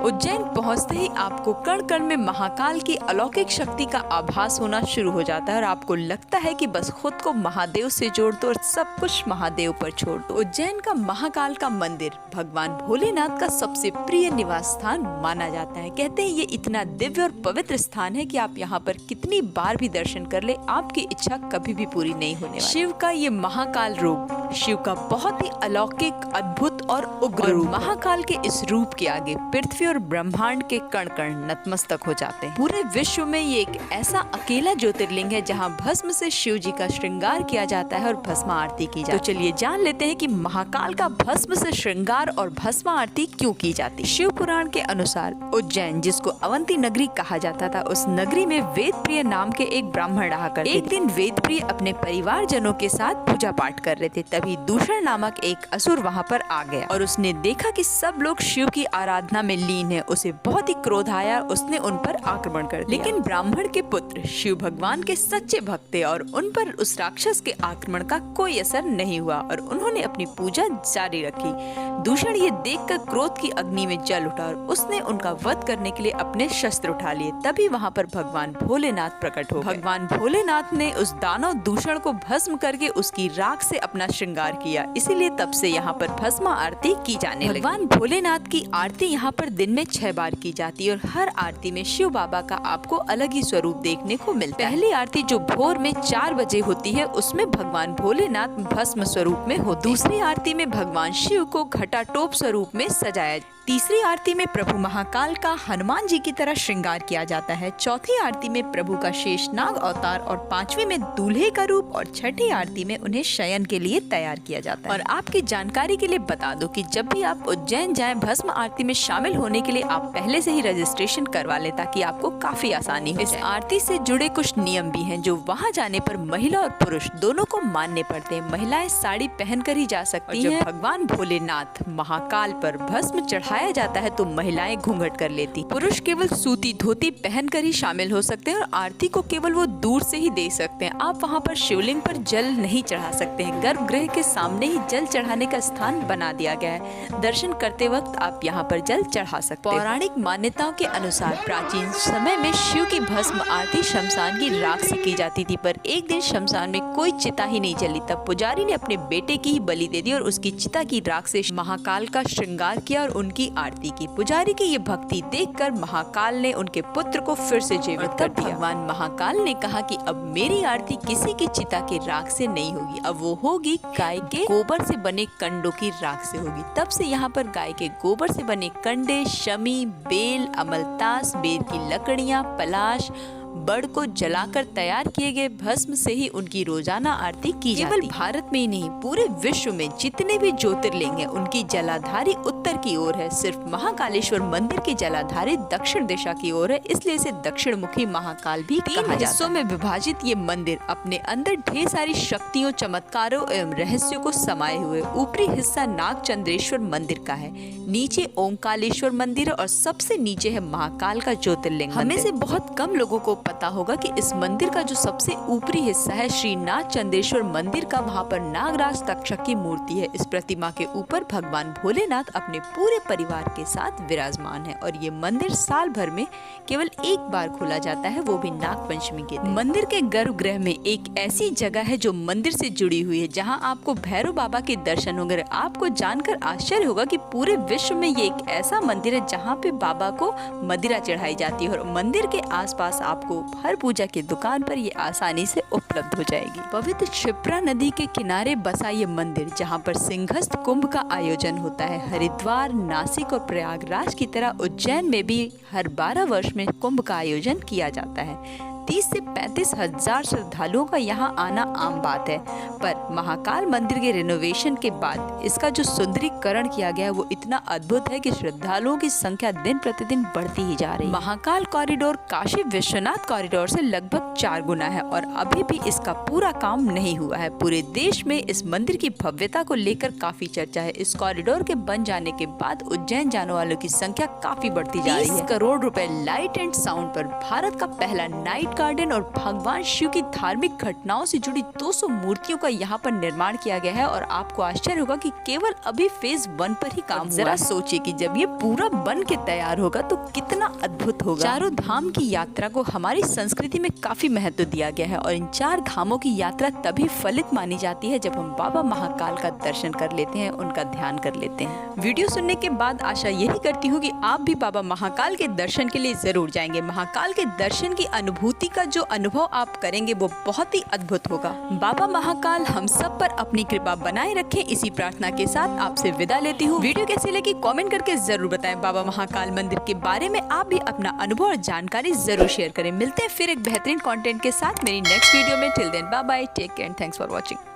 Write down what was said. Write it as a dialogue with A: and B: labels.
A: उज्जैन पहुंचते ही आपको कण कण में महाकाल की अलौकिक शक्ति का आभास होना शुरू हो जाता है और आपको लगता है कि बस खुद को महादेव से जोड़ दो और सब कुछ महादेव पर छोड़ दो। उज्जैन का महाकाल का मंदिर भगवान भोलेनाथ का सबसे प्रिय निवास स्थान माना जाता है। कहते हैं ये इतना दिव्य और पवित्र स्थान है कि आप यहाँ पर कितनी बार भी दर्शन कर ले, आपकी इच्छा कभी भी पूरी नहीं होने वाली। शिव का ये महाकाल रूप शिव का बहुत ही अलौकिक, अद्भुत और उग्र रूप। महाकाल के इस रूप के आगे पृथ्वी और ब्रह्मांड के कण कण नतमस्तक हो जाते हैं। पूरे विश्व में ये एक ऐसा अकेला ज्योतिर्लिंग है जहाँ भस्म से शिव जी का श्रृंगार किया जाता है और भस्म आरती की जाती है। तो चलिए जान लेते हैं कि महाकाल का भस्म से श्रृंगार और भस्म आरती क्यों की जाती है। शिव पुराण के अनुसार उज्जैन, जिसको अवंती नगरी कहा जाता था, उस नगरी में वेदप्रिय नाम के एक ब्राह्मण रहा करते थे। एक दिन वेदप्रिय अपने परिवार जनों के साथ पूजा पाठ कर रहे थे, तभी दूषण नामक एक असुर वहाँ पर आ गया और उसने देखा कि सब लोग शिव की आराधना में लीन है। उसे बहुत ही क्रोध आया, उसने उन पर आक्रमण कर दिया। लेकिन ब्राह्मण के पुत्र शिव भगवान के सच्चे भक्त थे और उन पर उस राक्षस के आक्रमण का कोई असर नहीं हुआ और उन्होंने अपनी पूजा जारी रखी। दूषण ये देखकर क्रोध की अग्नि में जल उठा और उसने उनका वध करने के लिए अपने शस्त्र उठा लिए। तभी वहाँ पर भगवान भोलेनाथ प्रकट हो गए। भगवान भोलेनाथ ने उस दानव दूषण को भस्म करके उसकी राख से अपना श्रृंगार किया, इसीलिए तब से यहाँ पर भस्म आरती की जाने लगी। भगवान भोलेनाथ की आरती यहाँ पर दिन में 6 बार की जाती है और हर आरती में शिव बाबा का आपको अलग ही स्वरूप देखने को मिलता है। पहली आरती जो भोर में 4 बजे होती है, उसमें भगवान भोलेनाथ भस्म स्वरूप में होते। दूसरी आरती में भगवान शिव को घटाटोप स्वरूप में सजाया। तीसरी आरती में प्रभु महाकाल का हनुमान जी की तरह श्रृंगार किया जाता है। चौथी आरती में प्रभु का शेषनाग अवतार और 5वीं में दूल्हे का रूप और छठी आरती में उन्हें शयन के लिए तैयार किया जाता है। और आपकी जानकारी के लिए बता दो कि जब भी आप उज्जैन जाएं, भस्म आरती में शामिल होने के लिए आप पहले से ही रजिस्ट्रेशन करवा लें ताकि आपको काफी आसानी हो। इस आरती से जुड़े कुछ नियम भी हैं जो वहाँ जाने पर महिला और पुरुष दोनों को मानने पड़ते हैं। महिलाएं साड़ी पहन कर ही जा सकती हैं। भगवान भोलेनाथ महाकाल पर भस्म चढ़ाया जाता है तो महिलाएं घूंघट कर लेती। पुरुष केवल सूती धोती पहनकर ही शामिल हो सकते हैं और आरती को केवल वो दूर से ही दे सकते हैं। आप वहाँ पर शिवलिंग पर जल नहीं चढ़ा सकते हैं। गर्भगृह के सामने ही जल चढ़ाने का स्थान बना दिया गया है। दर्शन करते वक्त आप यहाँ पर जल चढ़ा सकते हैं। पौराणिक मान्यताओं के अनुसार प्राचीन समय में शिव की भस्म आरती शमशान की राख से की जाती थी, पर एक दिन शमशान में कोई चिता ही नहीं जली। तब पुजारी ने अपने बेटे की ही बलि दे दी और उसकी चिता की राख से महाकाल का श्रृंगार किया और उनकी आरती की। पुजारी की ये भक्ति देखकर महाकाल ने उनके पुत्र को फिर से जीवित कर दिया। भगवान महाकाल ने कहा कि अब मेरी आरती किसी की चिता के राख से नहीं होगी, अब वो होगी गाय के गोबर से बने कंडों की राख से होगी। तब से यहाँ पर गाय के गोबर से बने कंडे, शमी, बेल, अमलतास, बेर की लकड़ियाँ, पलाश, बड़ को जलाकर तैयार किए गए भस्म से ही उनकी रोजाना आरती की जाती है। केवल भारत में ही नहीं, पूरे विश्व में जितने भी ज्योतिर्लिंग हैं उनकी जलाधारी उत्तर की ओर है। सिर्फ महाकालेश्वर मंदिर की जलाधारी दक्षिण दिशा की ओर है, इसलिए इसे दक्षिण मुखी महाकाल भी कहा जाता है। हिस्सों में विभाजित ये मंदिर अपने अंदर ढेर सारी शक्तियों, चमत्कारों एवं रहस्यों को समाये हुए। ऊपरी हिस्सा नागचंद्रेश्वर मंदिर का है, नीचे ओमकालेश्वर मंदिर है और सबसे नीचे है महाकाल का ज्योतिर्लिंग। हमें से बहुत कम लोगों को पता होगा कि इस मंदिर का जो सबसे ऊपरी हिस्सा है श्री नागचंद्रेश्वर मंदिर का, वहाँ पर नागराज तक्षक की मूर्ति है। इस प्रतिमा के ऊपर भगवान भोलेनाथ अपने पूरे परिवार के साथ विराजमान है और ये मंदिर साल भर में केवल एक बार खोला जाता है, वो भी नाग पंचमी के दिन। मंदिर के गर्भगृह में एक ऐसी जगह है जो मंदिर से जुड़ी हुई है जहाँ आपको भैरव बाबा के दर्शन होंगे। आपको जानकर आश्चर्य होगा कि पूरे विश्व में ये एक ऐसा मंदिर है जहाँ पे बाबा को मदिरा चढ़ाई जाती है और मंदिर के आसपास आपको हर पूजा की दुकान पर ये आसानी से उपलब्ध हो जाएगी। पवित्र क्षिप्रा नदी के किनारे बसा ये मंदिर, जहाँ पर सिंहस्थ कुंभ का आयोजन होता है। हरिद्वार, नासिक और प्रयागराज की तरह उज्जैन में भी हर 12 वर्ष में कुंभ का आयोजन किया जाता है। 30 से 35 हजार श्रद्धालुओं का यहाँ आना आम बात है, पर महाकाल मंदिर के रिनोवेशन के बाद इसका जो सुंदरीकरण किया गया है वो इतना अद्भुत है कि श्रद्धालुओं की संख्या दिन प्रतिदिन बढ़ती ही जा रही है। महाकाल कॉरिडोर काशी विश्वनाथ कॉरिडोर से लगभग 4 गुना है और अभी भी इसका पूरा काम नहीं हुआ है। पूरे देश में इस मंदिर की भव्यता को लेकर काफी चर्चा है। इस कॉरिडोर के बन जाने के बाद उज्जैन जाने वालों की संख्या काफी बढ़ती जा रही है। 30 करोड़ रुपए लाइट एंड साउंड पर भारत का पहला नाइट गार्डन और भगवान शिव की धार्मिक घटनाओं से जुड़ी 200 मूर्तियों का यहाँ पर निर्माण किया गया है। और आपको आश्चर्य होगा कि केवल अभी फेज 1 पर ही काम। जरा सोचिए कि जब ये पूरा बन के तैयार होगा तो कितना अद्भुत होगा। चारों धाम की यात्रा को हमारी संस्कृति में काफी महत्व दिया गया है और इन 4 धामों की यात्रा तभी फलित मानी जाती है जब हम बाबा महाकाल का दर्शन कर लेते हैं, उनका ध्यान कर लेते हैं। वीडियो सुनने के बाद आशा यही करती हूँ कि आप भी बाबा महाकाल के दर्शन के लिए जरूर जाएंगे। महाकाल के दर्शन की अनुभूति का जो अनुभव आप करेंगे वो बहुत ही अद्भुत होगा। बाबा महाकाल हम सब पर अपनी कृपा बनाए रखें, इसी प्रार्थना के साथ आपसे विदा लेती हूँ। वीडियो कैसी लगी कमेंट करके जरूर बताएं। बाबा महाकाल मंदिर के बारे में आप भी अपना अनुभव और जानकारी जरूर शेयर करें। मिलते हैं फिर एक बेहतरीन कंटेंट के साथ मेरी नेक्स्ट वीडियो में। Till then bye bye, take care and thanks for watching.